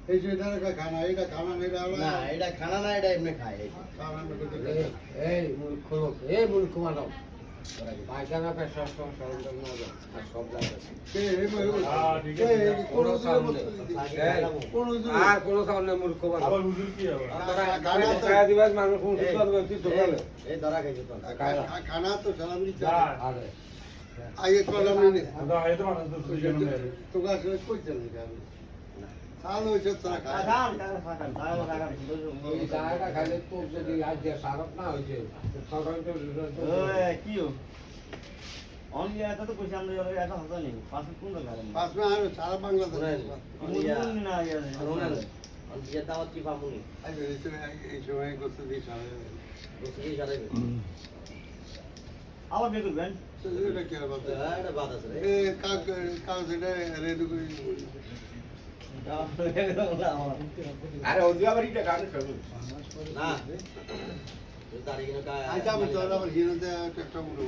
এই যে এটা খানা এটা খানা না এটা খানা না এটা এমনি খায় এই মূর্খ লোক এই মূর্খ মানব পায়খানা পেশাব সব সব আর কোনো সামনে মূর্খ মানব মানুষ খানা তো সালাম দিতে আগে কলাম নেই তোকে আসলে কইতে না খালো হইছে তারা খাইলে তো যদি আজ সারপ না হয়েছে কিও অনলি এত তো কইছি আমরা এত হাসা নেই পাঁচ কোন লাগালে পাঁচ মে আর সারা বাংলাদেশ মুন না ইয়া যে দাওয়াত কি পাবনি এই সময় কত দিন সারা আবার বের করবেন এটা কি হবে এটা বাদ আছে এ কাল সেটা রেডি করে আরে ওদিকে আবার এটা গান করব না তারিখ না আচ্ছা আমি তো আবার হিরোতে একটা বলবো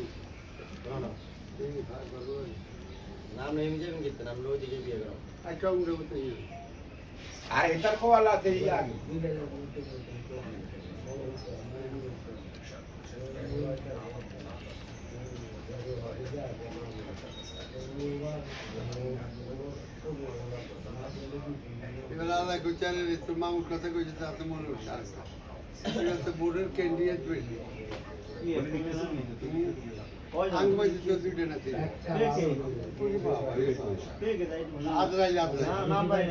নাম নেই যে আমি কিতে নাম লই দিকে বিয়ে করো আচ্ছা উড়ে উঠে আর এটার কোয়ালা আছে এই আগে এবার আলাদা গুচারে তো মামুর কথা কইছে তাতে মনে হচ্ছে এটা তো বোর্ডের ক্যান্ডিডেট বেশি আঙ্গ বাইতে তো দুইটা না তিন আদরাই নাম ভাই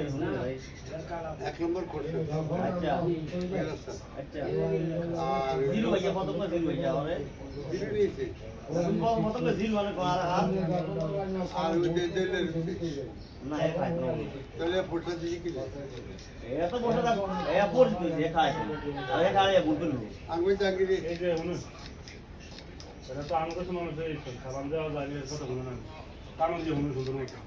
এক নম্বর করছে আচ্ছা আচ্ছা জিরো ভাইয়া কত করে জিরো ভাইয়া আরে দিলু নিয়েছে কত করে জিরো মানে কোন আর ওই দিলে না এ খায় না তাহলে ফটো দিছি কি এত বড় না এ পড়ছি এ খায় এ খায় বুঝল আঙ্গ বাইতে আগে এই যে উনি এটা তো আমার কাছে মনে হয় সালাম দেওয়া যায় এর কথা বলে না কারণ যে উনি সুন্দর মতো